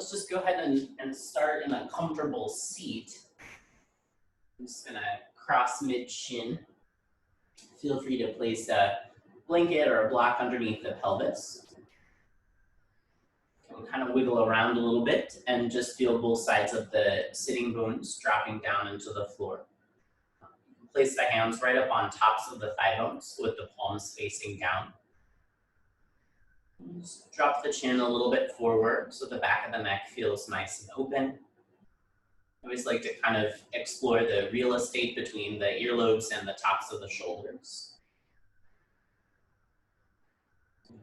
let's just go ahead and start in a comfortable seat. I'm just gonna cross mid-shin. Feel free to place a blanket or a block underneath the pelvis. You can kind of wiggle around a little bit and just feel both sides of the sitting bones dropping down into the floor. Place the hands right up on tops of the thigh bones with the palms facing down. Just drop the chin a little bit forward so the back of the neck feels nice and open. I always like to kind of explore the real estate between the earlobes and the tops of the shoulders.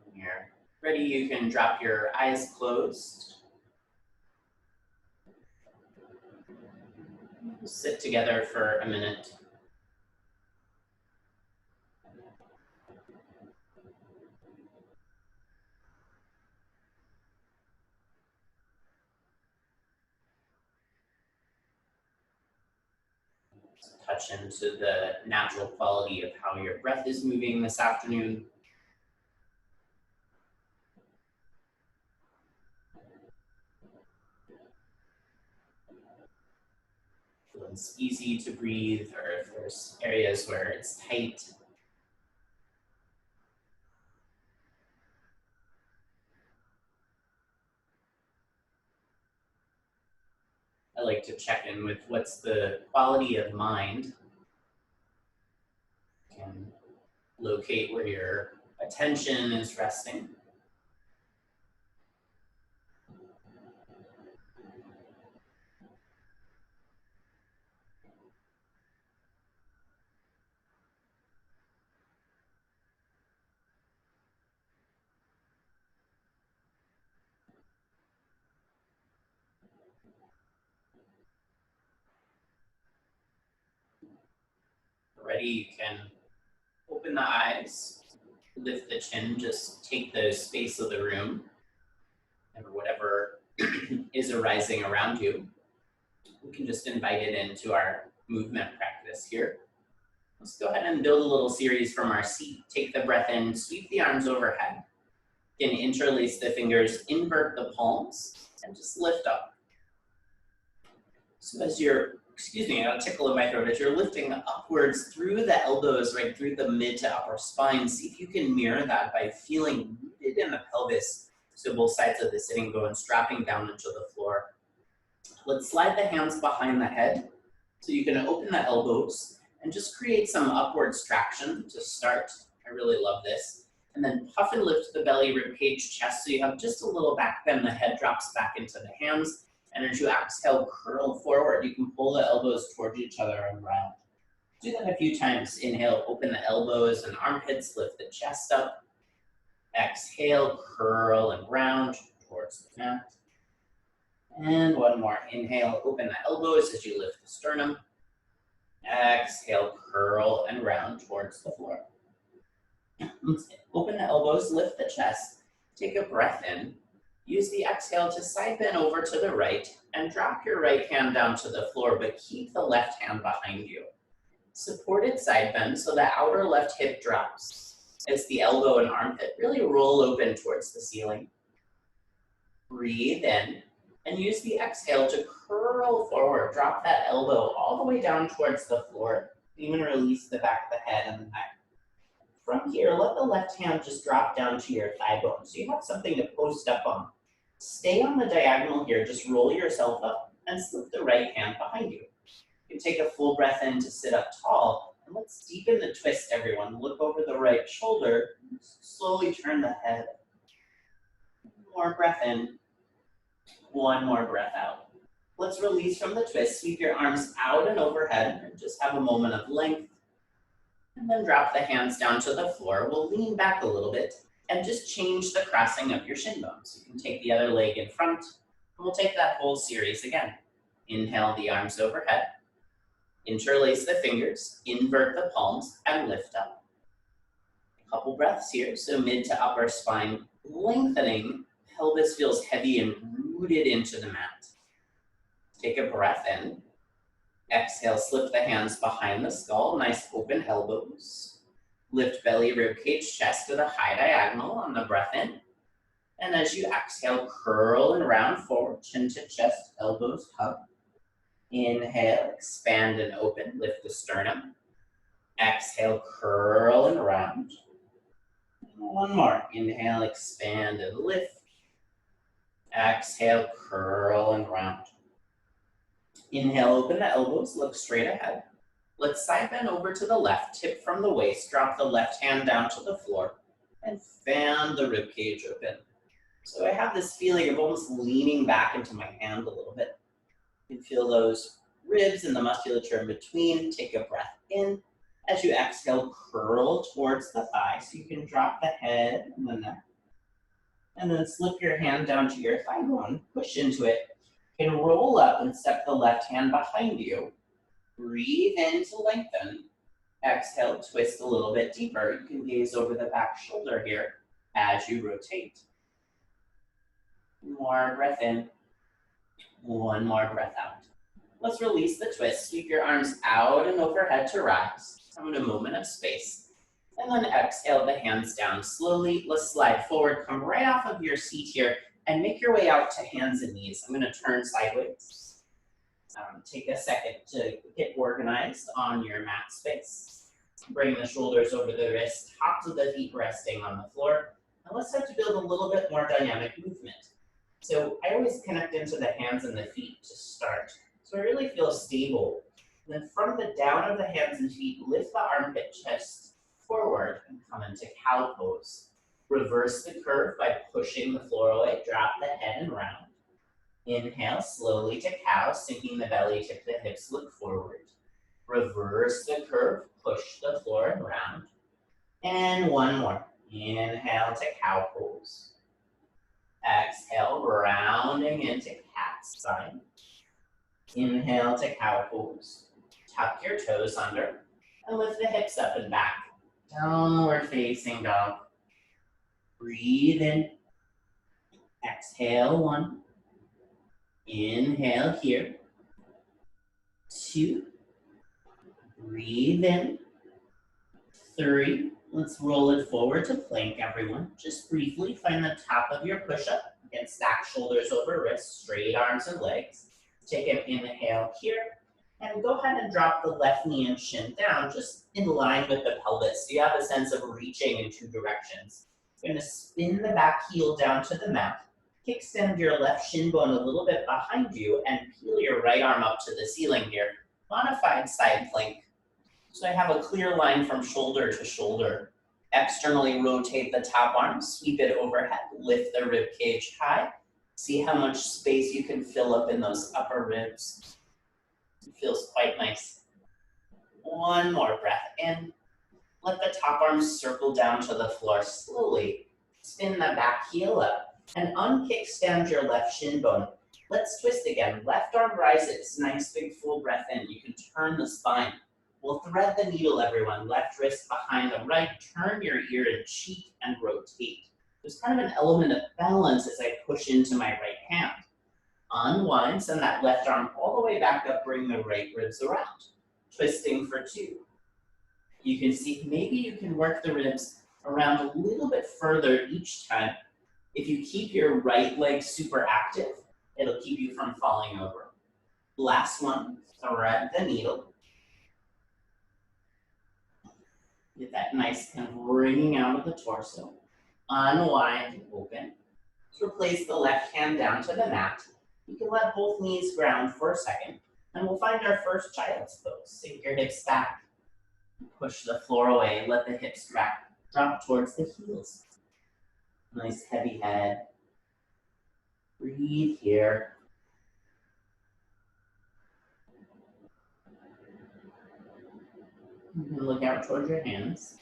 When you're ready, you can drop your eyes closed. Sit together for a minute. Touch into the natural quality of how your breath is moving this afternoon. Feels easy to breathe, or if there's areas where it's tight. I like to check in with what's the quality of mind. You can locate where your attention is resting. Ready, you can open the eyes, lift the chin, just take the space of the room and whatever is arising around you. We can just invite it into our movement practice here. Let's go ahead and build a little series from our seat. Take the breath in, sweep the arms overhead. You can interlace the fingers, invert the palms, and just lift up. So as you're, I got a tickle in my throat, as you're lifting upwards through the elbows, right through the mid to upper spine, see if you can mirror that by feeling rooted in the pelvis, so both sides of the sitting bones dropping down into the floor. Let's slide the hands behind the head, so you can open the elbows and just create some upwards traction to start. I really love this. And then puff and lift the belly, rib cage, chest, so you have just a little back bend, the head drops back into the hands. And as you exhale, curl forward. You can pull the elbows towards each other and round. Do that a few times. Inhale, open the elbows and armpits, lift the chest up. Exhale, curl and round towards the mat. And one more. Inhale, open the elbows as you lift the sternum. Exhale, curl and round towards the floor. Open the elbows, lift the chest. Take a breath in. Use the exhale to side bend over to the right and drop your right hand down to the floor, but keep the left hand behind you. Supported side bend so the outer left hip drops as the elbow and armpit really roll open towards the ceiling. Breathe in and use the exhale to curl forward. Drop that elbow all the way down towards the floor. Even release the back of the head and the neck. From here, let the left hand just drop down to your thigh bone so you have something to post up on. Stay on the diagonal here, just roll yourself up and slip the right hand behind you. You can take a full breath in to sit up tall, and let's deepen the twist, everyone. Look over the right shoulder, slowly turn the head. One more breath in, one more breath out. Let's release from the twist, sweep your arms out and overhead, and just have a moment of length. And then drop the hands down to the floor. We'll lean back a little bit and just change the crossing of your shin bones. You can take the other leg in front, and we'll take that whole series again. Inhale the arms overhead. Interlace the fingers, invert the palms, and lift up. A couple breaths here, so mid to upper spine lengthening. Pelvis feels heavy and rooted into the mat. Take a breath in. Exhale, slip the hands behind the skull, nice open elbows. Lift belly, rib cage, chest to the high diagonal on the breath in. And as you exhale, curl and round forward, chin to chest, elbows hug. Inhale, expand and open, lift the sternum. Exhale, curl and round. One more. Inhale, expand and lift. Exhale, curl and round. Inhale, open the elbows, look straight ahead. Let's side bend over to the left, tip from the waist, drop the left hand down to the floor, and fan the rib cage open. So I have this feeling of almost leaning back into my hand a little bit. You can feel those ribs and the musculature in between. Take a breath in. As you exhale, curl towards the thigh so you can drop the head and the neck. And then slip your hand down to your thigh bone, push into it. You can roll up and step the left hand behind you. Breathe in to lengthen. Exhale, twist a little bit deeper. You can gaze over the back shoulder here as you rotate. More breath in. One more breath out. Let's release the twist. Sweep your arms out and overhead to rise. Come in a moment of space. And then exhale the hands down slowly. Let's slide forward. Come right off of your seat here and make your way out to hands and knees. I'm going to turn sideways. Take a second to get organized on your mat space. Bring the shoulders over the wrists, tops of the feet resting on the floor. Now let's start to build a little bit more dynamic movement. So I always connect into the hands and the feet to start. So I really feel stable. And then from the down of the hands and feet, lift the armpit chest forward and come into cow pose. Reverse the curve by pushing the floor away. Drop the head and round. Inhale slowly to cow, sinking the belly, tip the hips, look forward. Reverse the curve, push the floor and round. And one more. Inhale to cow pose. Exhale, rounding into cat spine. Inhale to cow pose. Tuck your toes under and lift the hips up and back. Downward facing dog. Breathe in. Exhale, one. Inhale here. Two. Breathe in. Three. Let's roll it forward to plank, everyone. Just briefly find the top of your push-up. Again, stack shoulders over wrists, straight arms and legs. Take an inhale here. And go ahead and drop the left knee and shin down, just in line with the pelvis. So you have a sense of reaching in two directions. You're gonna spin the back heel down to the mat. Kickstand your left shin bone a little bit behind you and peel your right arm up to the ceiling here. Modified side plank. So I have a clear line from shoulder to shoulder. Externally rotate the top arm, sweep it overhead, lift the rib cage high. See how much space you can fill up in those upper ribs. It feels quite nice. One more breath in. Let the top arm circle down to the floor slowly. Spin the back heel up and unkickstand your left shin bone. Let's twist again. Left arm rises. Nice big full breath in. You can turn the spine. We'll thread the needle, everyone. Left wrist behind the right. Turn your ear and cheek and rotate. There's kind of an element of balance as I push into my right hand. Unwind, send that left arm all the way back up, bring the right ribs around. Twisting for two. You can see, maybe you can work the ribs around a little bit further each time. If you keep your right leg super active, it'll keep you from falling over. Last one, thread the needle. Get that nice kind of wringing out of the torso. Unwind, open. Let's replace the left hand down to the mat. You can let both knees ground for a second, and we'll find our first child's pose. Sink your hips back. Push the floor away. Let the hips drop towards the heels. Nice heavy head. Breathe here. You can look out towards your hands.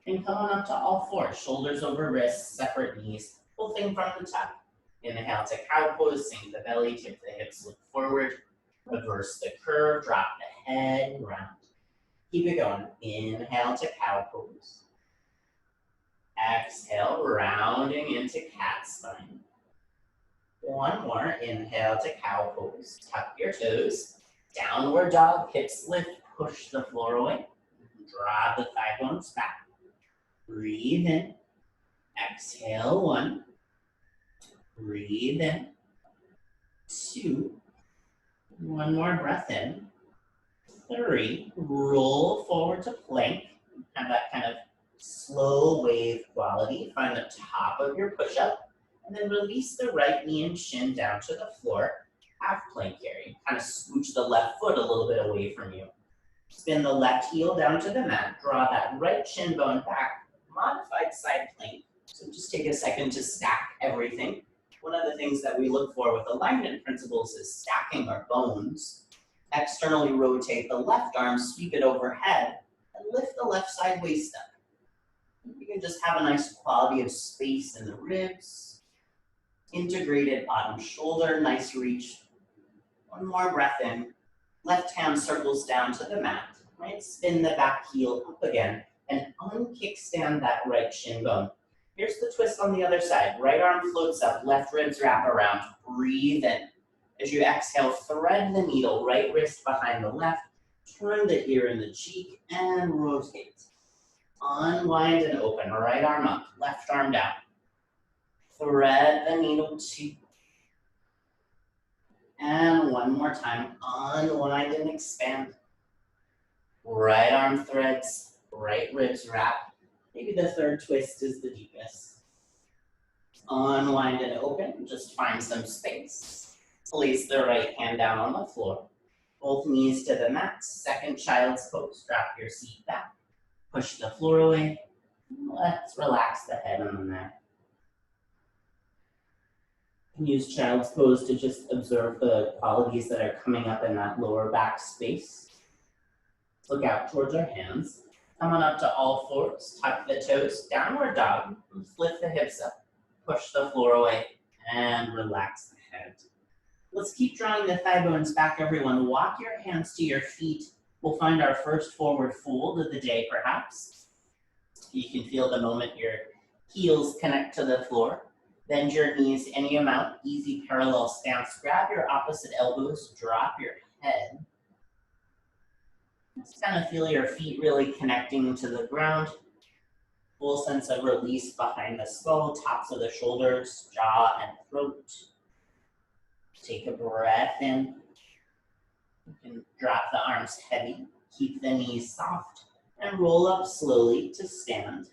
And come on up to all fours. Shoulders over wrists, separate knees. Full thing from the top. Inhale to cow pose, sink the belly, tip the hips, look forward. Reverse the curve, drop the head, round. Keep it going. Inhale to cow pose. Exhale, rounding into cat spine. One more. Inhale to cow pose. Tuck your toes. Downward dog, hips lift, push the floor away. Draw the thigh bones back. Breathe in. Exhale, one. breathe in, 2, one more breath in, 3, roll forward to plank, have that kind of slow wave quality, find the top of your push-up, and then release the right knee and shin down to the floor, half plank here. You kind of scooch the left foot a little bit away from you. Spin the left heel down to the mat, draw that right shin bone back, modified side plank. So just take a second to stack everything. One of the things that we look for with alignment principles is stacking our bones. Externally rotate the left arm, sweep it overhead, and lift the left side waist up. You can just have a nice quality of space in the ribs. Integrated bottom shoulder, nice reach. One more breath in. Left hand circles down to the mat, right? Spin the back heel up again and unkickstand that right shin bone. Here's the twist on the other side. Right arm floats up, left ribs wrap around. Breathe in. As you exhale, thread the needle, right wrist behind the left, turn the ear and the cheek, and rotate. Unwind and open, right arm up, left arm down. Thread the needle, 2. And one more time, unwind and expand. Right arm threads, right ribs wrap. Maybe the third twist is the deepest. Unwind and open, just find some space. Place the right hand down on the floor. Both knees to the mat, second child's pose. Drop your seat back, push the floor away. Let's relax the head on the neck. You can use child's pose to just observe the qualities that are coming up in that lower back space. Look out towards our hands. Come on up to all fours, tuck the toes, downward dog, lift the hips up, push the floor away, and relax the head. Let's keep drawing the thigh bones back, everyone. Walk your hands to your feet. We'll find our first forward fold of the day, perhaps. You can feel the moment your heels connect to the floor. Bend your knees any amount, easy parallel stance. Grab your opposite elbows, drop your head. Just kind of feel your feet really connecting to the ground. Full sense of release behind the skull, tops of the shoulders, jaw, and throat. Take a breath in. You can drop the arms heavy, keep the knees soft, and roll up slowly to stand.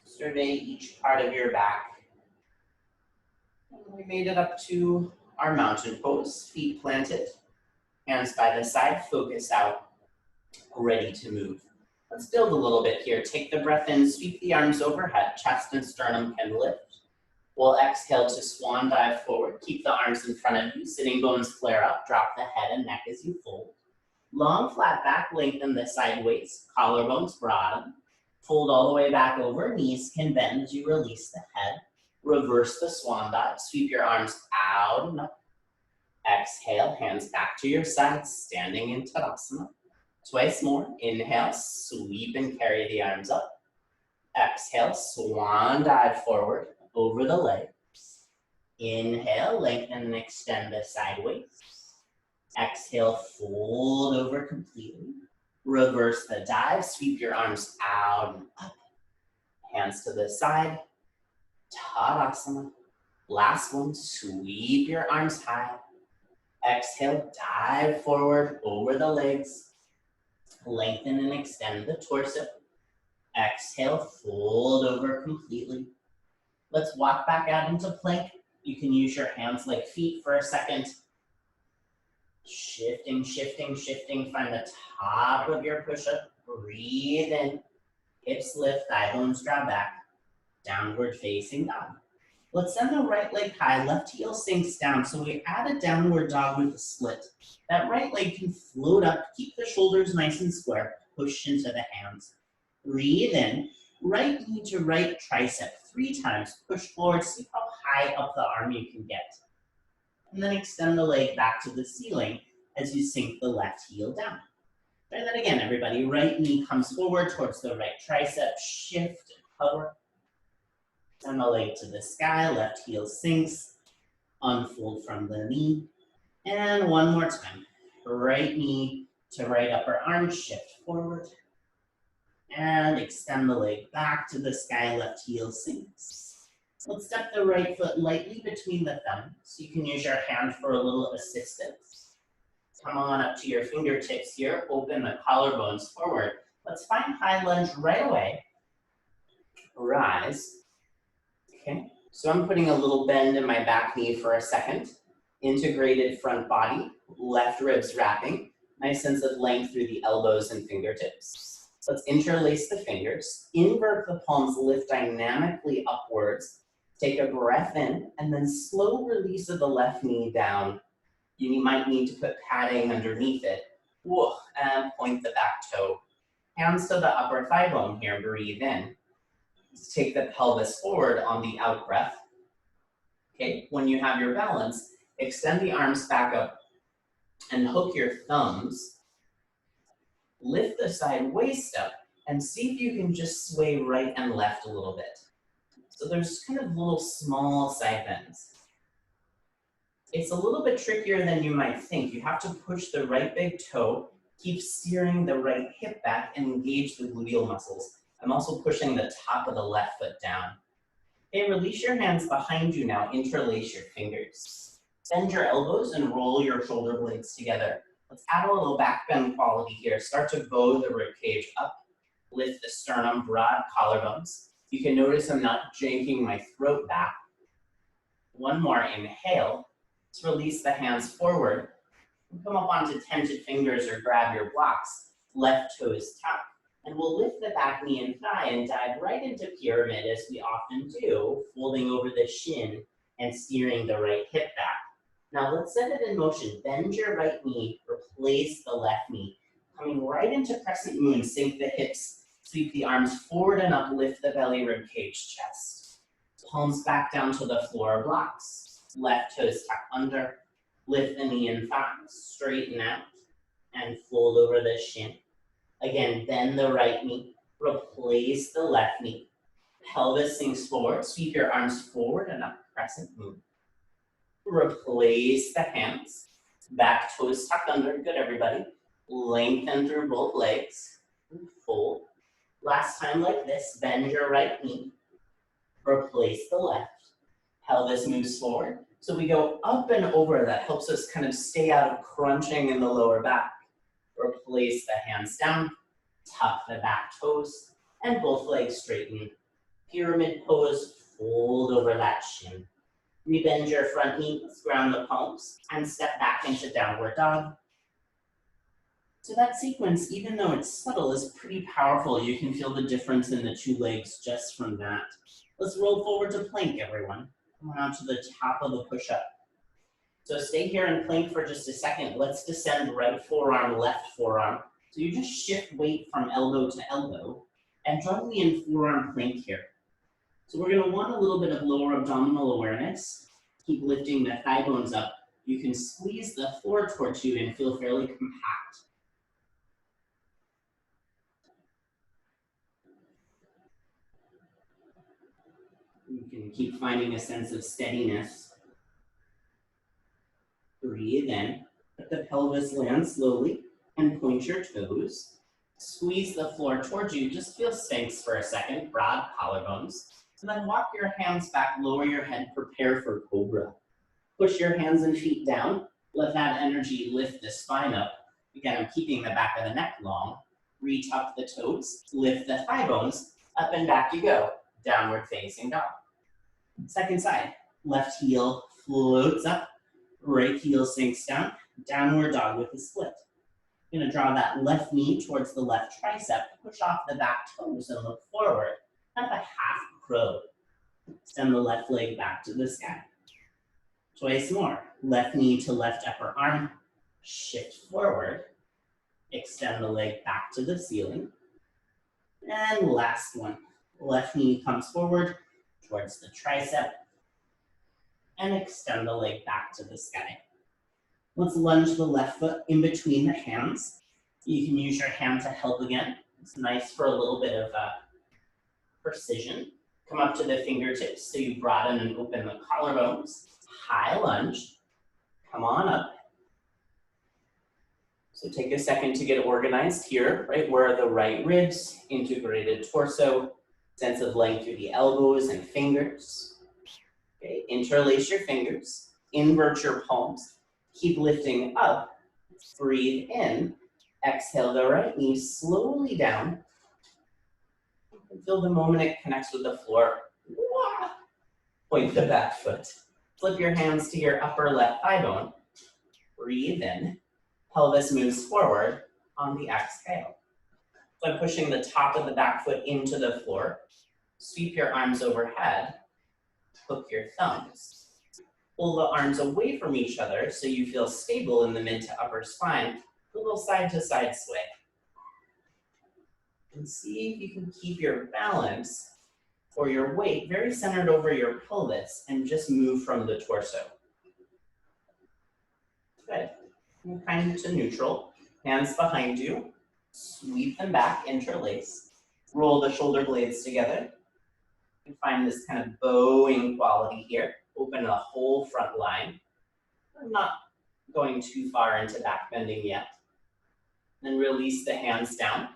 Survey each part of your back. And we made it up to our mountain pose, feet planted, hands by the side, focus out, ready to move. Let's build a little bit here. Take the breath in, sweep the arms overhead, chest and sternum can lift. We'll exhale to swan dive forward. Keep the arms in front of you, sitting bones flare up, drop the head and neck as you fold. Long flat back, lengthen the side waist, collarbones broaden. Fold all the way back over, knees can bend as you release the head. Reverse the swan dive, sweep your arms out and up. Exhale, hands back to your sides, standing in Tadasana. Twice more, inhale, sweep and carry the arms up. Exhale, swan dive forward, over the legs. Inhale, lengthen and extend the side waist. Exhale, fold over completely. Reverse the dive, sweep your arms out and up. Hands to the side, Tadasana. Last one, sweep your arms high. Exhale, dive forward over the legs. Lengthen and extend the torso. Exhale, fold over completely. Let's walk back out into plank. You can use your hands like feet for a second. Shifting, shifting, shifting. Find the top of your push-up. Breathe in. Hips lift, thigh bones draw back. Downward facing dog. Let's send the right leg high, left heel sinks down. So we add a downward dog with a split. That right leg can float up. Keep the shoulders nice and square. Push into the hands. Breathe in. Right knee to right tricep 3 times. Push forward. See how high up the arm you can get. And then extend the leg back to the ceiling as you sink the left heel down. Try that again, everybody. Right knee comes forward towards the right tricep. Shift and hover. Send the leg to the sky. Left heel sinks. Unfold from the knee. And one more time. Right knee to right upper arm. Shift forward. And extend the leg back to the sky. Left heel sinks. Let's step the right foot lightly between the thumbs. So you can use your hand for a little assistance. Come on up to your fingertips here. Open the collarbones forward. Let's find high lunge right away. Rise. Okay, so I'm putting a little bend in my back knee for a second. Integrated front body, left ribs wrapping. Nice sense of length through the elbows and fingertips. Let's interlace the fingers. Invert the palms, lift dynamically upwards. Take a breath in, and then slow release of the left knee down. You might need to put padding underneath it. Whoa, and point the back toe. Hands to the upper thigh bone here, breathe in. Take the pelvis forward on the out breath. Okay, when you have your balance, extend the arms back up and hook your thumbs. Lift the side waist up and see if you can just sway right and left a little bit. So there's kind of little small side bends. It's a little bit trickier than you might think. You have to push the right big toe, keep steering the right hip back, and engage the gluteal muscles. I'm also pushing the top of the left foot down. Okay, release your hands behind you now. Interlace your fingers. Bend your elbows and roll your shoulder blades together. Let's add a little back bend quality here. Start to bow the rib cage up. Lift the sternum, broad collarbones. You can notice I'm not janking my throat back. One more inhale. Let's release the hands forward. Come up onto tented fingers or grab your blocks. Left toes tuck. And we'll lift the back knee and thigh and dive right into pyramid as we often do, folding over the shin and steering the right hip back. Now let's set it in motion. Bend your right knee, replace the left knee. Coming right into crescent moon, sink the hips, sweep the arms forward and up, lift the belly, rib cage, chest. Palms back down to the floor, blocks. Left toes tuck under, lift the knee and thigh, straighten out, and fold over the shin. Again, bend the right knee, replace the left knee. Pelvis sinks forward, sweep your arms forward and up, crescent moon. Replace the hands, back toes tucked under, good everybody. Lengthen through both legs, fold. Last time like this, bend your right knee, replace the left. Pelvis moves forward, so we go up and over. That helps us kind of stay out of crunching in the lower back. Replace the hands down, tuck the back toes, and both legs straighten. Pyramid pose, fold over that shin. Rebend your front knee, ground the palms, and step back into downward dog. So that sequence, even though it's subtle, is pretty powerful. You can feel the difference in the two legs just from that. Let's roll forward to plank, everyone. Come on out to the top of the push-up. So stay here in plank for just a second. Let's descend right forearm, left forearm. So you just shift weight from elbow to elbow and join me in forearm plank here. So we're gonna want a little bit of lower abdominal awareness. Keep lifting the thigh bones up. You can squeeze the floor towards you and feel fairly compact. You can keep finding a sense of steadiness. Breathe in, let the pelvis land slowly and point your toes. Squeeze the floor towards you, just feel Sphinx for a second, broad collarbones. And then walk your hands back, lower your head, prepare for Cobra. Push your hands and feet down, let that energy lift the spine up. Again, I'm keeping the back of the neck long. Retuck the toes, lift the thigh bones, up and back you go. Downward facing dog. Second side, left heel floats up, right heel sinks down, downward dog with a split. You're gonna draw that left knee towards the left tricep, push off the back toes and look forward, kind of a half crow. Extend the left leg back to the sky. Twice more, left knee to left upper arm, shift forward, extend the leg back to the ceiling. And last one, left knee comes forward towards the tricep, and extend the leg back to the sky. Let's lunge the left foot in between the hands. You can use your hand to help again. It's nice for a little bit of precision. Come up to the fingertips so you broaden and open the collarbones. High lunge. Come on up. So take a second to get organized here, right where the right ribs, integrated torso, sense of length through the elbows and fingers. Okay, interlace your fingers, invert your palms, keep lifting up, breathe in, exhale the right knee slowly down, and feel the moment it connects with the floor. Wah! Point the back foot. Flip your hands to your upper left thigh bone, breathe in, pelvis moves forward on the exhale. So I'm pushing the top of the back foot into the floor, sweep your arms overhead, hook your thumbs. Pull the arms away from each other so you feel stable in the mid to upper spine. A little side to side sway. And see if you can keep your balance or your weight very centered over your pelvis and just move from the torso. Good. And kind to neutral. Hands behind you. Sweep them back, interlace. Roll the shoulder blades together. You find this kind of bowing quality here. Open the whole front line. I'm not going too far into back bending yet. Then release the hands down.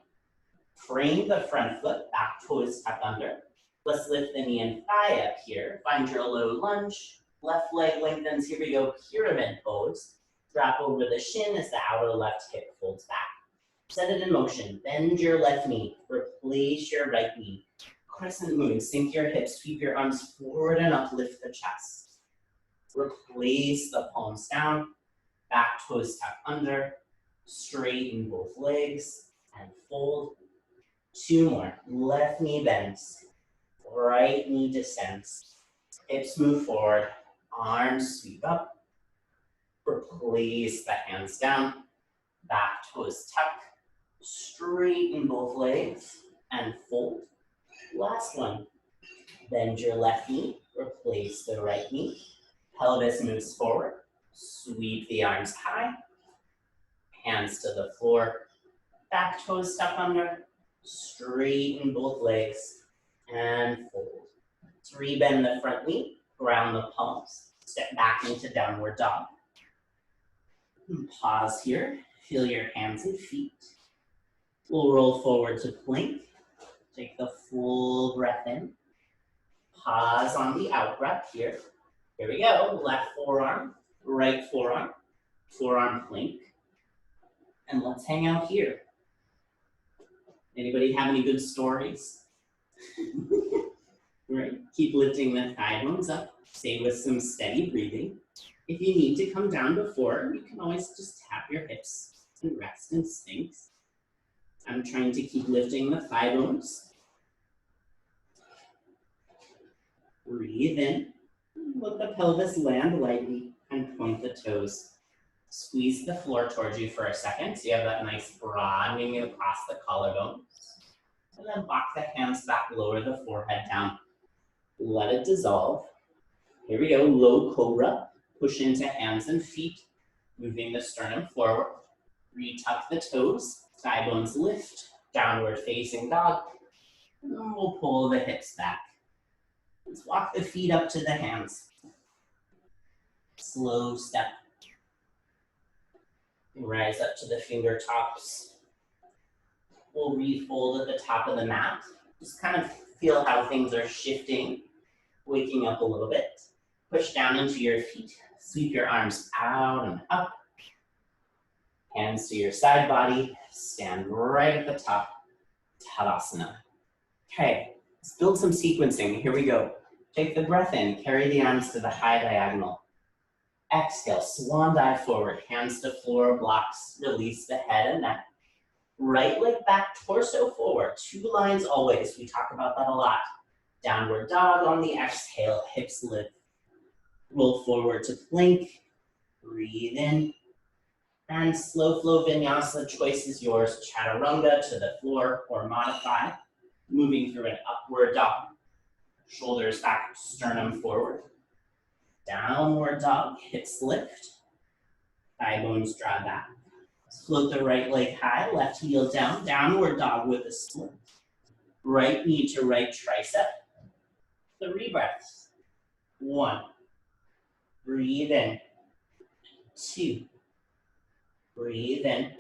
Frame the front foot, back toes tuck under. Let's lift the knee and thigh up here. Find your low lunge. Left leg lengthens. Here we go, pyramid pose. Drop over the shin as the outer left hip folds back. Set it in motion. Bend your left knee. Replace your right knee. Crescent moon. Sink your hips. Sweep your arms forward and up. Lift the chest. Replace the palms down. Back toes tuck under. Straighten both legs and fold. 2 more. Left knee bends. Right knee descends. Hips move forward. Arms sweep up. Replace the hands down. Back toes tuck. Straighten both legs and fold. Last one. Bend your left knee. Replace the right knee. Pelvis moves forward. Sweep the arms high. Hands to the floor. Back toes tuck under. Straighten both legs and fold. 3, bend the front knee. Ground the palms. Step back into downward dog. And pause here. Feel your hands and feet. We'll roll forward to plank. Take the full breath in. Pause on the out breath here. Here we go. Left forearm, right forearm, forearm plank. And let's hang out here. Anybody have any good stories? Right. Keep lifting the thigh bones up. Stay with some steady breathing. If you need to come down before, you can always just tap your hips and rest in Sphinx. I'm trying to keep lifting the thigh bones. Breathe in. Let the pelvis land lightly and point the toes. Squeeze the floor towards you for a second so you have that nice broadening across the collarbone. And then walk the hands back, lower the forehead down. Let it dissolve. Here we go, low cobra. Push into hands and feet, moving the sternum forward. Retuck the toes, thigh bones lift, downward facing dog. And then we'll pull the hips back. Let's walk the feet up to the hands. Slow step. Rise up to the fingertips. We'll refold at the top of the mat. Just kind of feel how things are shifting, waking up a little bit. Push down into your feet. Sweep your arms out and up. Hands to your side body. Stand right at the top. Tadasana. Okay, let's build some sequencing. Here we go. Take the breath in. Carry the arms to the high diagonal. Exhale, swan dive forward. Hands to floor, blocks. Release the head and neck. Right leg back, torso forward. 2 lines always. We talk about that a lot. Downward dog on the exhale. Hips lift. Roll forward to plank. Breathe in. And slow flow vinyasa, choice is yours. Chaturanga to the floor or modify. Moving through an upward dog. Shoulders back, sternum forward. Downward dog, hips lift. Thigh bones draw back. Float the right leg high, left heel down. Downward dog with a split. Right knee to right tricep. 3 breaths. 1. Breathe in. 2. Breathe in.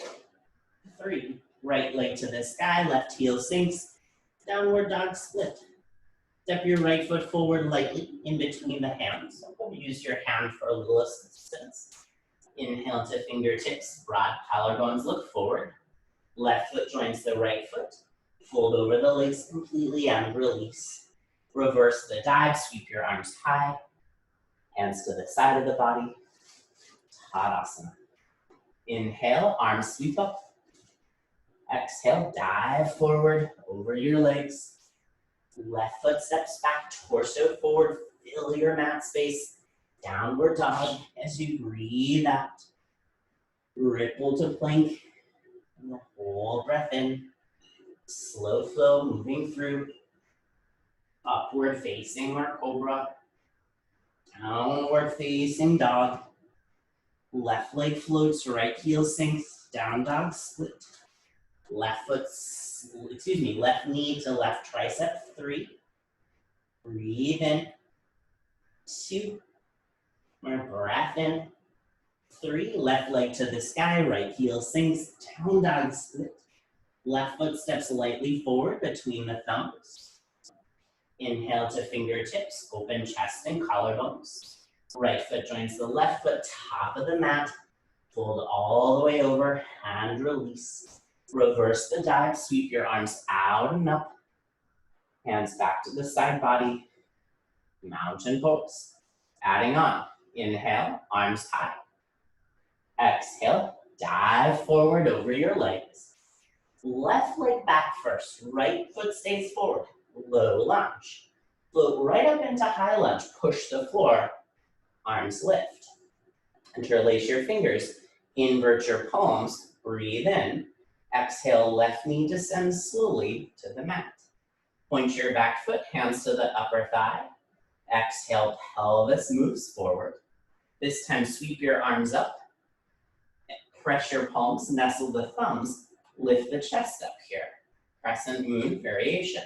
3. Right leg to the sky, left heel sinks. Downward dog split. Step your right foot forward lightly in between the hands. Use your hand for a little assistance. Inhale to fingertips, broad collarbones look forward. Left foot joins the right foot. Fold over the legs completely and release. Reverse the dive, sweep your arms high. Hands to the side of the body. Tadasana. Inhale, arms sweep up. Exhale, dive forward over your legs. Left foot steps back, torso forward, fill your mat space. Downward dog as you breathe out. Ripple to plank. And the whole breath in. Slow flow moving through. Upward facing or cobra. Downward facing dog. Left leg floats, right heel sinks. Down dog split. Left knee to left tricep, 3. Breathe in, 2. More breath in, 3. Left leg to the sky, right heel sinks, down dog split. Left foot steps lightly forward between the thumbs. Inhale to fingertips, open chest and collarbones. Right foot joins the left foot, top of the mat. Fold all the way over, hand release. Reverse the dive, sweep your arms out and up. Hands back to the side body. Mountain pose. Adding on. Inhale, arms high. Exhale, dive forward over your legs. Left leg back first. Right foot stays forward. Low lunge. Float right up into high lunge. Push the floor. Arms lift. Interlace your fingers. Invert your palms. Breathe in. Exhale, left knee descends slowly to the mat. Point your back foot, hands to the upper thigh. Exhale, pelvis moves forward. This time, sweep your arms up. Press your palms, nestle the thumbs. Lift the chest up here. Crescent moon variation.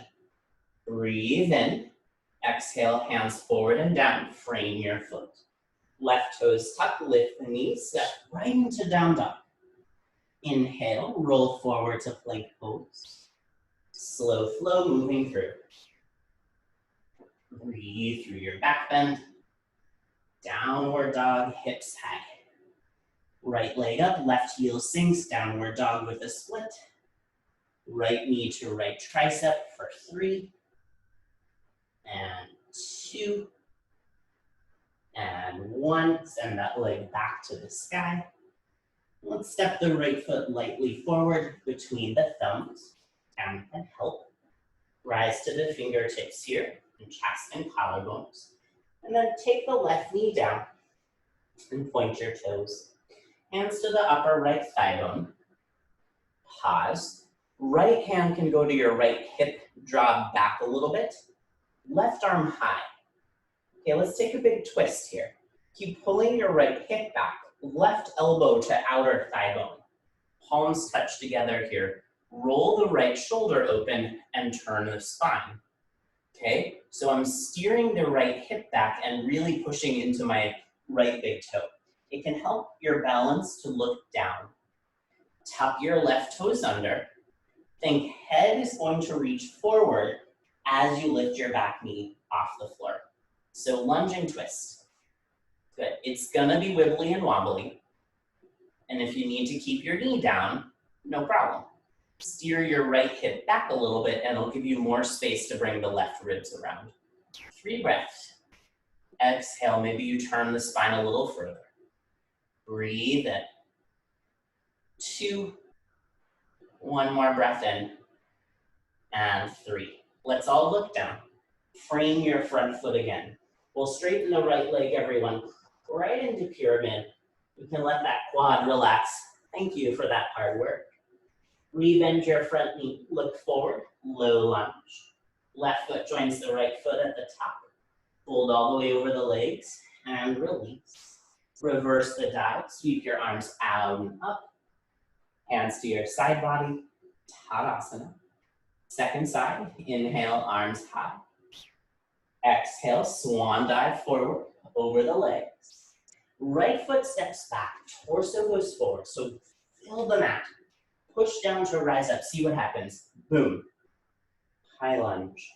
Breathe in. Exhale, hands forward and down. Frame your foot. Left toes tuck, lift the knees, step right into down dog. Inhale, roll forward to plank pose. Slow flow moving through. Breathe through your back bend. Downward dog, hips high. Right leg up, left heel sinks, downward dog with a split. Right knee to right tricep for 3. And 2. And 1. Send that leg back to the sky. Let's step the right foot lightly forward between the thumbs. Down and help. Rise to the fingertips here, and chest and collarbones. And then take the left knee down and point your toes. Hands to the upper right thigh bone. Pause. Right hand can go to your right hip, draw back a little bit. Left arm high. Okay, let's take a big twist here. Keep pulling your right hip back. Left elbow to outer thigh bone. Palms touch together here. Roll the right shoulder open and turn the spine. Okay, so I'm steering the right hip back and really pushing into my right big toe. It can help your balance to look down. Tuck your left toes under. Think head is going to reach forward as you lift your back knee off the floor. So lunge and twist. Good. It's gonna be wibbly and wobbly. And if you need to keep your knee down, no problem. Steer your right hip back a little bit and it'll give you more space to bring the left ribs around. 3 breaths. Exhale, maybe you turn the spine a little further. Breathe in. 2. 1 more breath in. And 3. Let's all look down. Frame your front foot again. We'll straighten the right leg, everyone. Right into pyramid. You can let that quad relax. Thank you for that hard work. Re-bend your front knee, look forward, low lunge. Left foot joins the right foot at the top. Fold all the way over the legs and release. Reverse the dive, sweep your arms out and up. Hands to your side body, Tadasana. Second side, inhale, arms high. Exhale, swan dive forward, over the legs. Right foot steps back, torso goes forward, so fill the mat. Push down to rise up, see what happens. Boom. High lunge.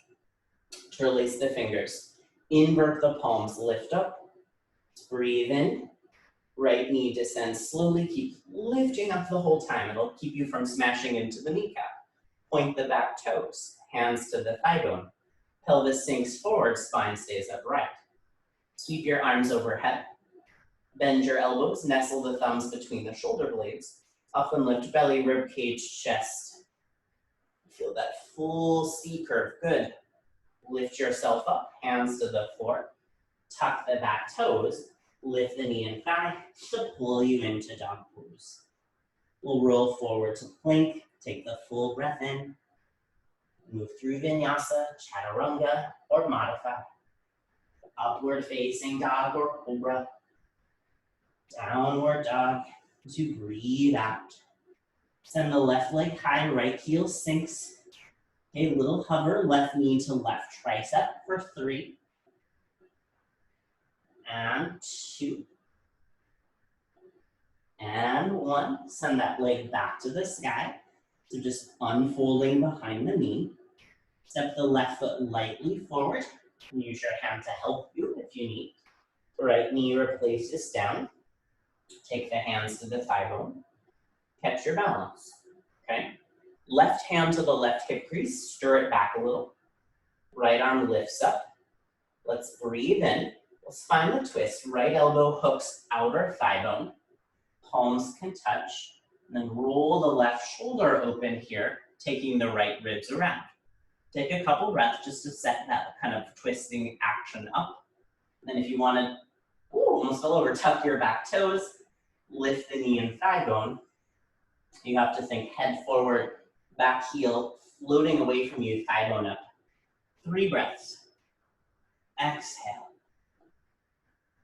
Interlace the fingers. Invert the palms, lift up. Breathe in. Right knee descends slowly. Keep lifting up the whole time. It'll keep you from smashing into the kneecap. Point the back toes. Hands to the thigh bone. Pelvis sinks forward, spine stays upright. Sweep your arms overhead. Bend your elbows, nestle the thumbs between the shoulder blades. Up and lift belly, rib cage, chest. Feel that full C curve, good. Lift yourself up, hands to the floor. Tuck the back toes, lift the knee and thigh to pull you into dog pose. We'll roll forward to plank, take the full breath in. Move through vinyasa, chaturanga, or modify. Upward facing dog or cobra. Downward dog to breathe out. Send the left leg high, right heel sinks. A little hover, left knee to left tricep for 3. And 2. And 1. Send that leg back to the sky. So just unfolding behind the knee. Step the left foot lightly forward. Use your hand to help you if you need. Right knee replaces down. Take the hands to the thigh bone. Catch your balance, okay? Left hand to the left hip crease, stir it back a little. Right arm lifts up. Let's breathe in. Let's find the twist. Right elbow hooks outer thigh bone. Palms can touch. And then roll the left shoulder open here, taking the right ribs around. Take a couple breaths just to set that kind of twisting action up. Then if you want to, almost fell over, tuck your back toes, lift the knee and thigh bone. You have to think head forward, back heel, floating away from you, thigh bone up. 3 breaths. Exhale.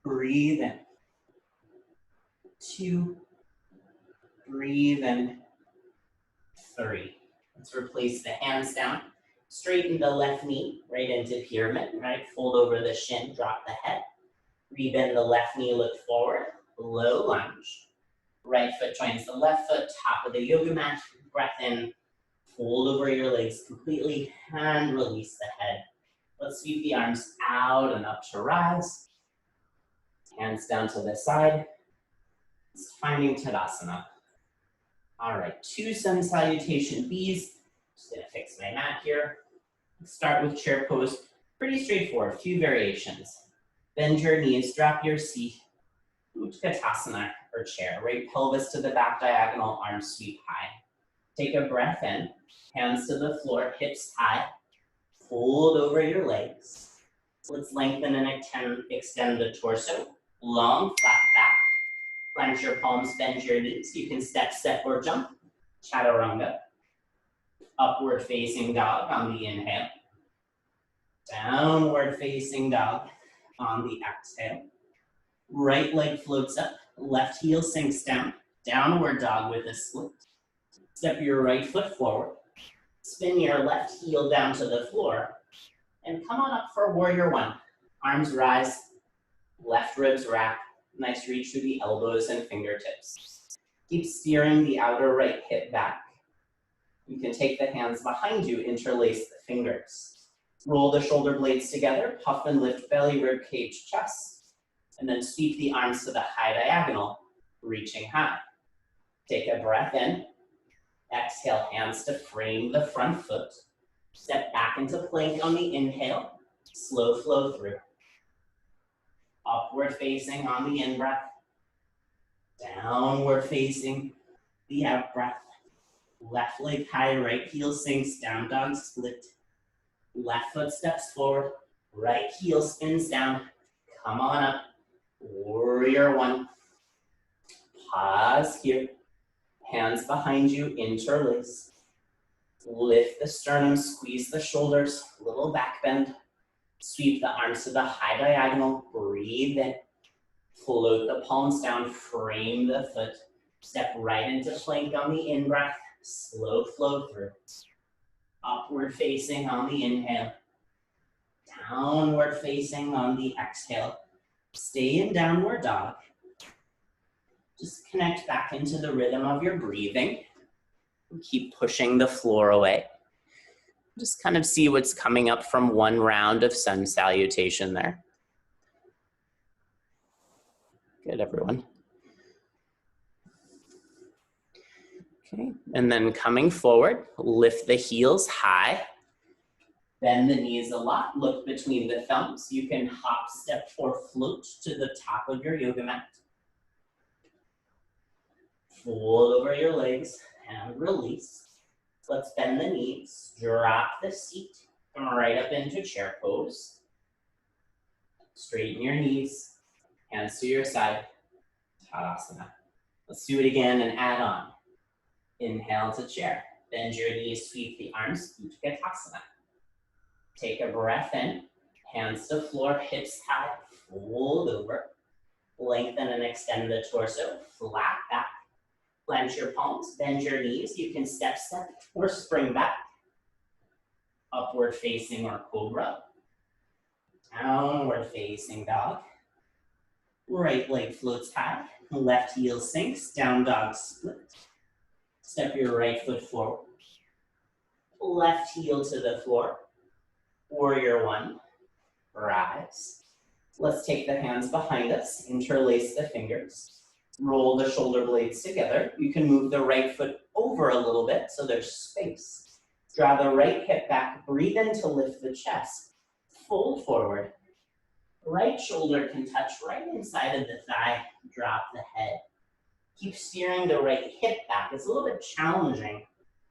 Breathe in. 2. Breathe in. 3. Let's replace the hands down. Straighten the left knee right into pyramid, right? Fold over the shin, drop the head. Rebend the left knee, look forward, low lunge. Right foot joins the left foot, top of the yoga mat. Breath in, fold over your legs completely, and release the head. Let's sweep the arms out and up to rise. Hands down to the side. It's finding Tadasana. All right, 2 sun salutation Bs. Just gonna fix my mat here. Let's start with chair pose. Pretty straightforward, few variations. Bend your knees, drop your seat. Utkatasana or chair. Right pelvis to the back diagonal, arms sweep high. Take a breath in, hands to the floor, hips high. Fold over your legs. Let's lengthen and extend the torso. Long, flat back. Clench your palms, bend your knees. You can step, step, or jump. Chaturanga. Upward facing dog on the inhale. Downward facing dog on the exhale. Right leg floats up, left heel sinks down. Downward dog with a split. Step your right foot forward. Spin your left heel down to the floor. And come on up for warrior 1. Arms rise, left ribs wrap. Nice reach through the elbows and fingertips. Keep steering the outer right hip back. You can take the hands behind you, interlace the fingers. Roll the shoulder blades together, puff and lift belly, rib cage, chest. And then sweep the arms to the high diagonal, reaching high. Take a breath in. Exhale, hands to frame the front foot. Step back into plank on the inhale. Slow flow through. Upward facing on the in-breath. Downward facing the out-breath. Left leg high, right heel sinks, down dog split. Left foot steps forward, right heel spins down. Come on up. Warrior 1. Pause here. Hands behind you, interlace. Lift the sternum, squeeze the shoulders, little back bend. Sweep the arms to the high diagonal, breathe in. Float the palms down, frame the foot. Step right into plank on the in-breath, slow flow through. Upward facing on the inhale. Downward facing on the exhale. Stay in downward dog. Just connect back into the rhythm of your breathing. Keep pushing the floor away. Just kind of see what's coming up from one round of sun salutation there. Good, everyone. Okay, and then coming forward, lift the heels high. Bend the knees a lot, look between the thumbs. You can hop, step, or float to the top of your yoga mat. Fold over your legs and release. Let's bend the knees, drop the seat, come right up into chair pose. Straighten your knees, hands to your side, Tadasana. Let's do it again and add on. Inhale to chair, bend your knees, sweep the arms, Utkatasana. Take a breath in, hands to floor, hips high, fold over. Lengthen and extend the torso, flat back. Clench your palms, bend your knees. You can step, or spring back. Upward facing or cobra. Downward facing dog. Right leg floats high, left heel sinks, down dog split. Step your right foot forward. Left heel to the floor. Warrior one, rise. Let's take the hands behind us, interlace the fingers. Roll the shoulder blades together. You can move the right foot over a little bit so there's space. Draw the right hip back, breathe in to lift the chest. Fold forward. Right shoulder can touch right inside of the thigh, drop the head. Keep steering the right hip back. It's a little bit challenging.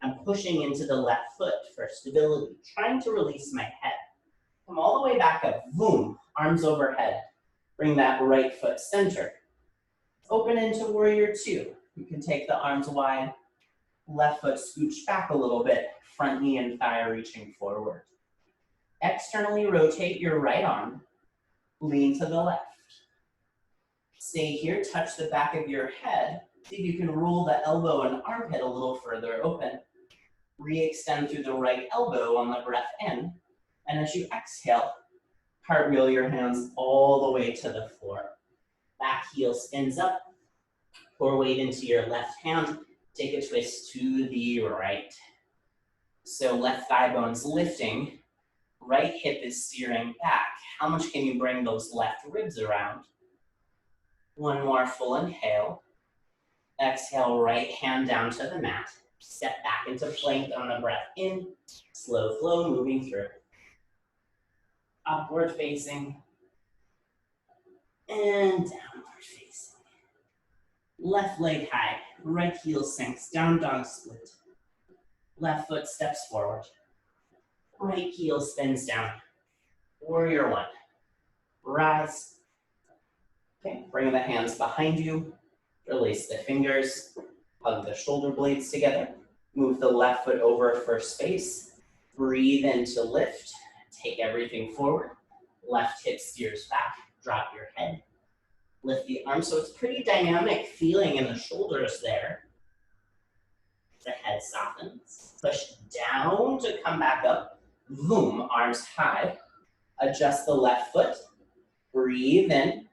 I'm pushing into the left foot for stability, trying to release my head. Come all the way back up, boom, arms overhead. Bring that right foot center. Open into warrior two. You can take the arms wide, left foot scooch back a little bit, front knee and thigh reaching forward. Externally rotate your right arm, lean to the left. Stay here, touch the back of your head. See if you can roll the elbow and armpit a little further open. Re-extend through the right elbow on the breath in. And as you exhale, cartwheel your hands all the way to the floor. Back heel spins up. Pour weight into your left hand. Take a twist to the right. So left thigh bone's lifting. Right hip is steering back. How much can you bring those left ribs around? One more full inhale. Exhale, right hand down to the mat. Step back into plank on the breath in. Slow flow moving through. Upward facing. And downward facing. Left leg high. Right heel sinks. Down dog split. Left foot steps forward. Right heel spins down. Warrior one. Rise. Okay, bring the hands behind you. Release the fingers. Hug the shoulder blades together. Move the left foot over for space. Breathe in to lift. Take everything forward. Left hip steers back. Drop your head. Lift the arms. So it's pretty dynamic feeling in the shoulders there. The head softens. Push down to come back up. Boom, arms high. Adjust the left foot. Breathe in.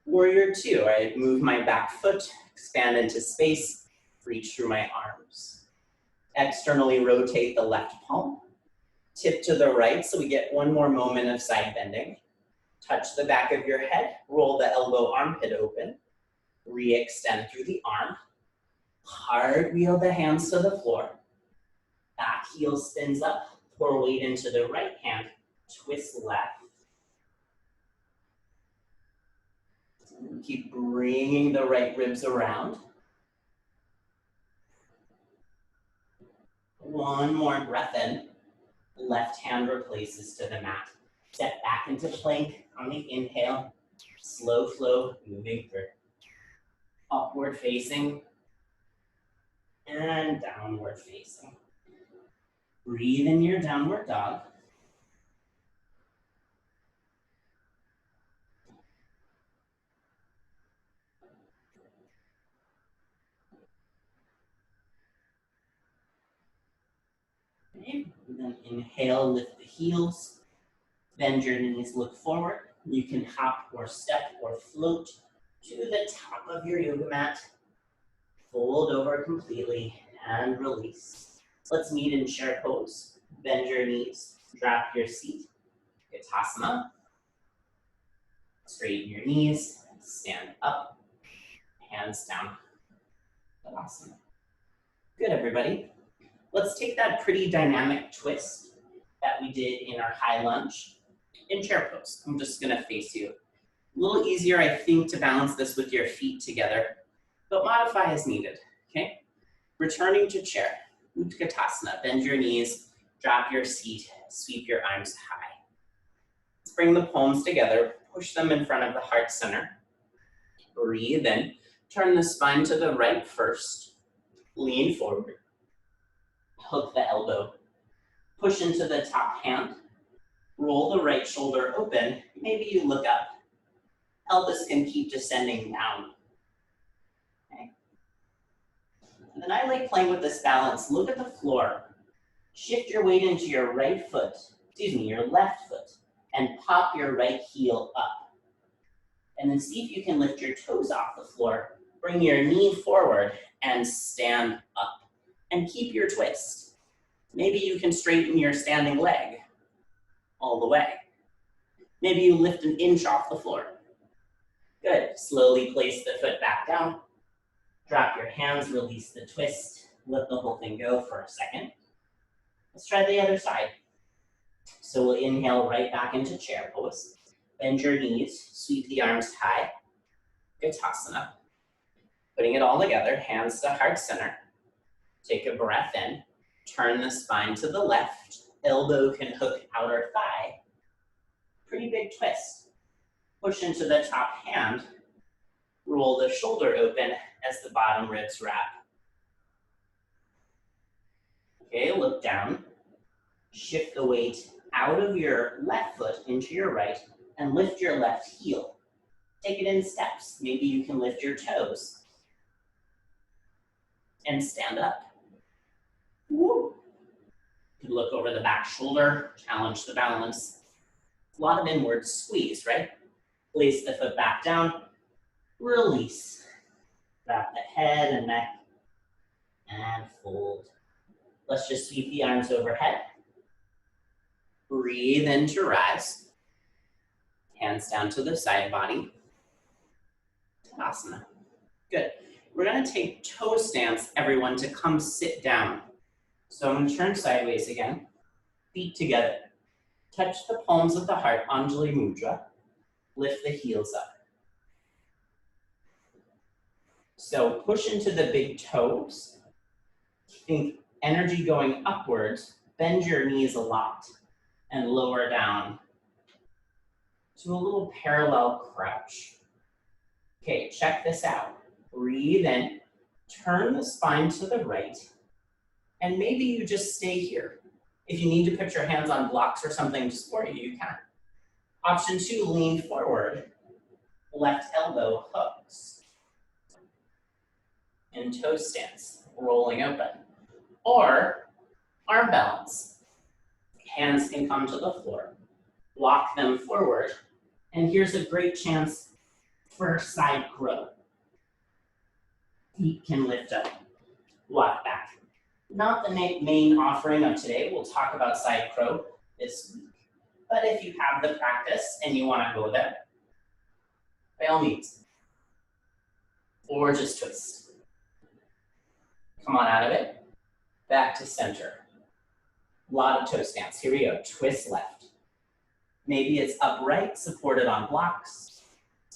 Warrior two. I move my back foot. Expand into space. Reach through my arms. Externally rotate the left palm. Tip to the right so we get one more moment of side bending. Touch the back of your head. Roll the elbow armpit open. Re-extend through the arm. Cartwheel the hands to the floor. Back heel spins up. Pour weight into the right hand. Twist left. Keep bringing the right ribs around. One more breath in. Left hand replaces to the mat. Step back into plank on the inhale. Slow flow moving through. Upward facing and downward facing. Breathe in your downward dog. Okay. And then inhale, lift the heels. Bend your knees, look forward. You can hop or step or float to the top of your yoga mat. Fold over completely and release. Let's meet in chair pose. Bend your knees, drop your seat, Uttanasana. Straighten your knees, stand up, hands down, Tadasana. Good, everybody. Let's take that pretty dynamic twist that we did in our high lunge in chair pose. I'm just gonna face you. A little easier, I think, to balance this with your feet together, but modify as needed, okay? Returning to chair, Utkatasana, bend your knees, drop your seat, sweep your arms high. Let's bring the palms together, push them in front of the heart center. Breathe in, turn the spine to the right first, lean forward, hook the elbow, push into the top hand, roll the right shoulder open, maybe you look up. Pelvis can keep descending down. Okay. And then I like playing with this balance. Look at the floor. Shift your weight into your right foot, your left foot, and pop your right heel up. And then see if you can lift your toes off the floor. Bring your knee forward and stand up. And keep your twist. Maybe you can straighten your standing leg all the way. Maybe you lift an inch off the floor. Good. Slowly place the foot back down. Drop your hands, release the twist. Let the whole thing go for a second. Let's try the other side. So we'll inhale right back into chair pose. Bend your knees, sweep the arms high. Uttanasana. Putting it all together, hands to heart center. Take a breath in. Turn the spine to the left. Elbow can hook outer thigh. Pretty big twist. Push into the top hand. Roll the shoulder open as the bottom ribs wrap. Okay, look down. Shift the weight out of your left foot into your right and lift your left heel. Take it in steps. Maybe you can lift your toes and stand up. Woo. You can look over the back shoulder, challenge the balance. A lot of inward squeeze, right? Place the foot back down, release. Wrap the head and neck, and fold. Let's just sweep the arms overhead. Breathe in to rise. Hands down to the side body. Tadasana. Good. We're gonna take toe stance, everyone, to come sit down. So I'm gonna turn sideways again. Feet together. Touch the palms of the heart, Anjali Mudra. Lift the heels up. So push into the big toes. Think energy going upwards. Bend your knees a lot and lower down to a little parallel crouch. Okay, check this out. Breathe in, turn the spine to the right, and maybe you just stay here. If you need to put your hands on blocks or something to support you, you can. Option 2, lean forward. Left elbow hooks. In toe stance, rolling open. Or arm balance. Hands can come to the floor. Walk them forward. And here's a great chance for side crow. Feet can lift up. Walk back. Not the main offering of today. We'll talk about side crow this week. But if you have the practice and you want to go there, by all means. Or just twist. Come on out of it. Back to center. A lot of toe stance. Here we go. Twist left. Maybe it's upright, supported on blocks.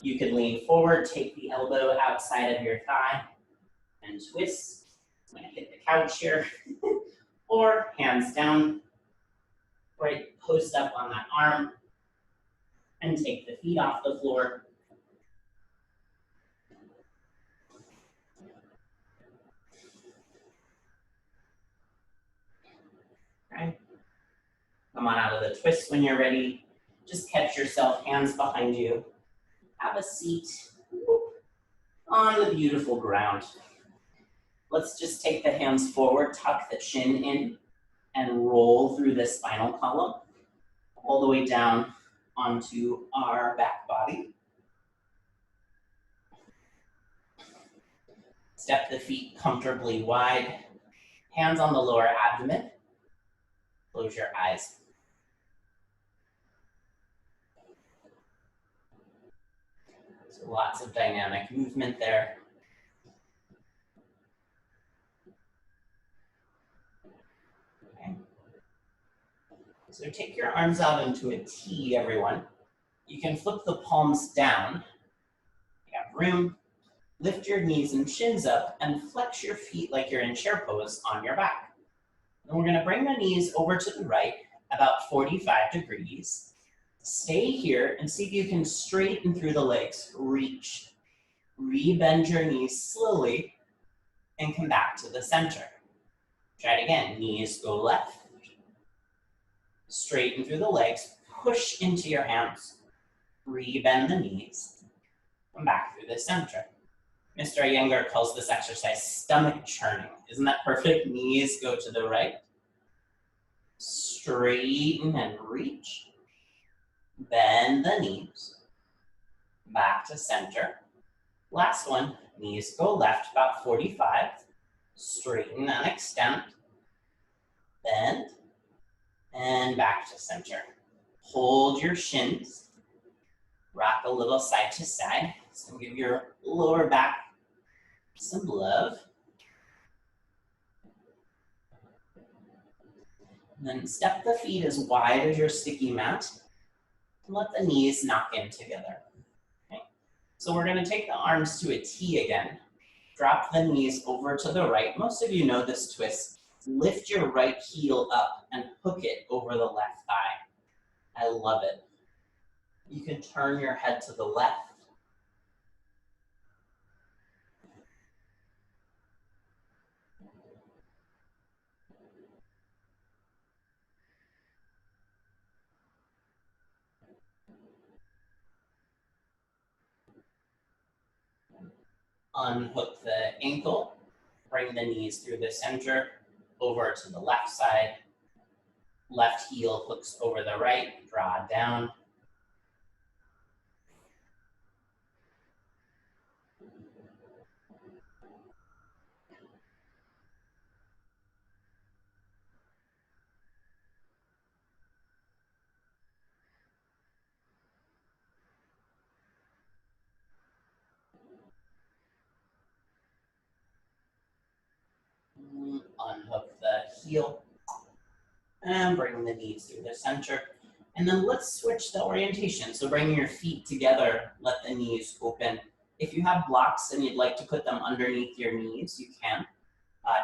You can lean forward, take the elbow outside of your thigh, and twist. I'm gonna hit the couch here. Or hands down, right, post up on that arm, and take the feet off the floor. Okay. Come on out of the twist when you're ready. Just catch yourself, hands behind you. Have a seat on the beautiful ground. Let's just take the hands forward, tuck the chin in, and roll through the spinal column all the way down onto our back body. Step the feet comfortably wide. Hands on the lower abdomen. Close your eyes. So lots of dynamic movement there. Okay. So take your arms out into a T, everyone. You can flip the palms down. You have room. Lift your knees and shins up and flex your feet like you're in chair pose on your back. And we're gonna bring the knees over to the right, about 45 degrees. Stay here and see if you can straighten through the legs. Reach. Rebend your knees slowly and come back to the center. Try it again. Knees go left. Straighten through the legs. Push into your hands. Rebend the knees. Come back through the center. Mr. Iyengar calls this exercise stomach churning. Isn't that perfect? Knees go to the right. Straighten and reach. Bend the knees. Back to center. Last one, knees go left about 45. Straighten and extend. Bend. And back to center. Hold your shins. Rock a little side to side. So give your lower back some love. And then step the feet as wide as your sticky mat. And let the knees knock in together. Okay. So we're going to take the arms to a T again. Drop the knees over to the right. Most of you know this twist. Lift your right heel up and hook it over the left thigh. I love it. You can turn your head to the left. Unhook the ankle. Bring the knees through the center, over to the left side. Left heel hooks over the right, draw down. Unhook the heel and bring the knees through the center. And then let's switch the orientation. So bring your feet together, let the knees open. If you have blocks and you'd like to put them underneath your knees, you can.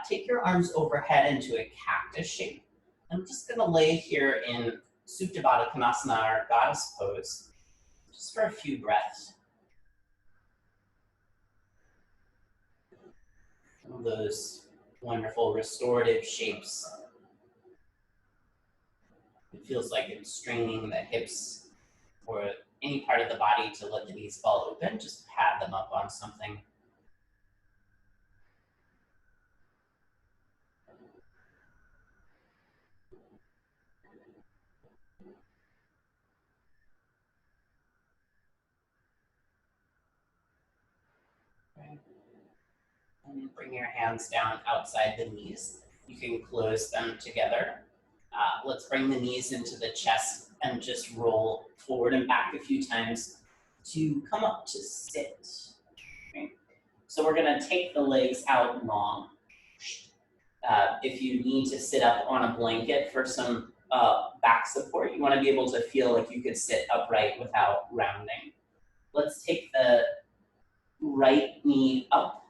Take your arms overhead into a cactus shape. I'm just gonna lay here in Supta Baddha Konasana, or goddess pose, just for a few breaths. One of those wonderful restorative shapes. It feels like it's straining the hips or any part of the body to let the knees fall open. Just pad them up on something. Okay. And bring your hands down outside the knees. You can close them together. Let's bring the knees into the chest and just roll forward and back a few times to come up to sit. Okay. So we're gonna take the legs out long. If you need to sit up on a blanket for some back support, you wanna be able to feel like you could sit upright without rounding. Let's take the right knee up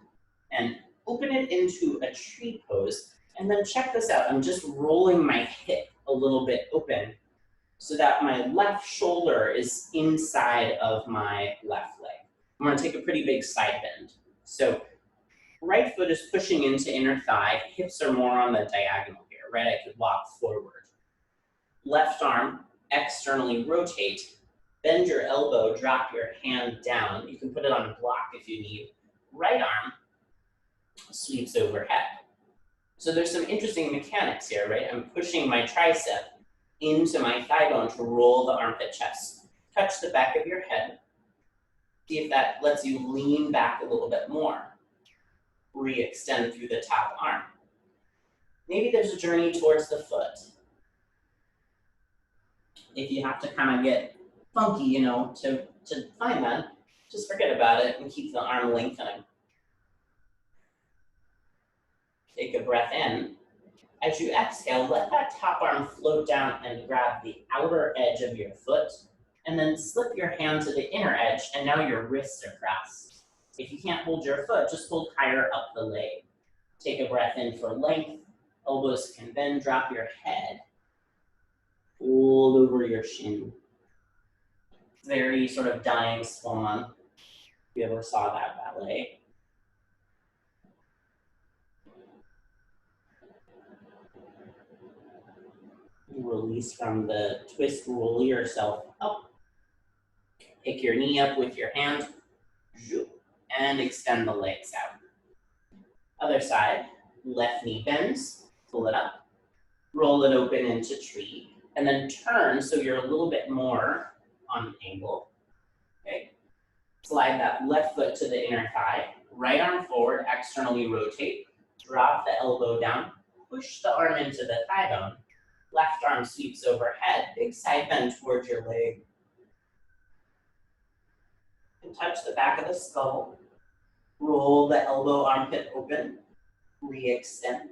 and open it into a tree pose. And then check this out, I'm just rolling my hip a little bit open so that my left shoulder is inside of my left leg. I'm gonna take a pretty big side bend. So right foot is pushing into inner thigh, hips are more on the diagonal here, right? I could walk forward. Left arm, externally rotate, bend your elbow, drop your hand down. You can put it on a block if you need. Right arm sweeps overhead. So there's some interesting mechanics here, right? I'm pushing my tricep into my thigh bone to roll the armpit chest. Touch the back of your head. See if that lets you lean back a little bit more. Re-extend through the top arm. Maybe there's a journey towards the foot. If you have to kind of get funky, to find that, just forget about it and keep the arm lengthening. Take a breath in. As you exhale, let that top arm float down and grab the outer edge of your foot, and then slip your hand to the inner edge, and now your wrists are crossed. If you can't hold your foot, just hold higher up the leg. Take a breath in for length. Elbows can bend, drop your head. Fold over your shin. Very sort of dying swan, if you ever saw that ballet. Release from the twist, roll yourself up. Pick your knee up with your hand, and extend the legs out. Other side, left knee bends, pull it up, roll it open into tree, and then turn so you're a little bit more on an angle. Okay. Slide that left foot to the inner thigh, right arm forward, externally rotate, drop the elbow down, push the arm into the thigh bone, left arm sweeps overhead, big side bend towards your leg. And touch the back of the skull, roll the elbow armpit open, re-extend.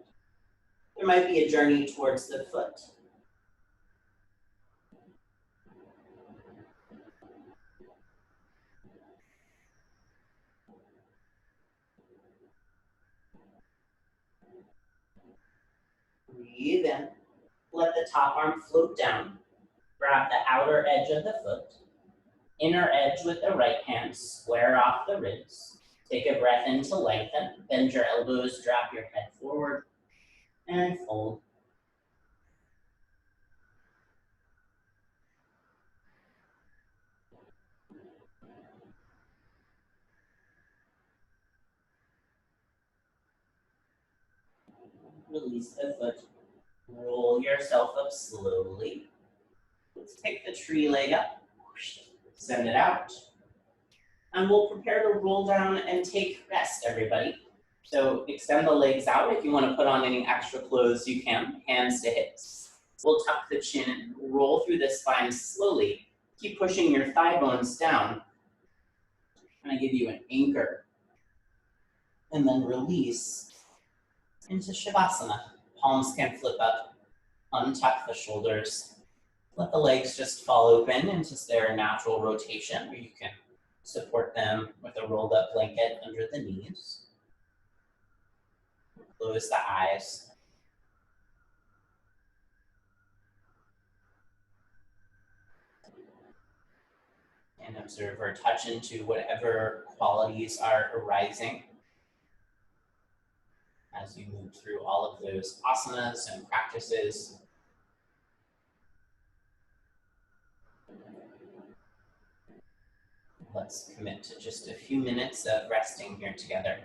There might be a journey towards the foot. Breathe in. Let the top arm float down. Grab the outer edge of the foot. Inner edge with the right hand. Square off the ribs. Take a breath in to lengthen. Bend your elbows. Drop your head forward. And fold. Release the foot. Roll yourself up slowly. Let's take the tree leg up. Send it out. And we'll prepare to roll down and take rest, everybody. So extend the legs out. If you want to put on any extra clothes, you can. Hands to hips. We'll tuck the chin, roll through the spine slowly. Keep pushing your thigh bones down. I'm going to give you an anchor. And then release into Shavasana. Palms can flip up. Untuck the shoulders. Let the legs just fall open into their natural rotation, where you can support them with a rolled up blanket under the knees. Close the eyes. And observe or touch into whatever qualities are arising as you move through all of those asanas and practices. Let's commit to just a few minutes of resting here together.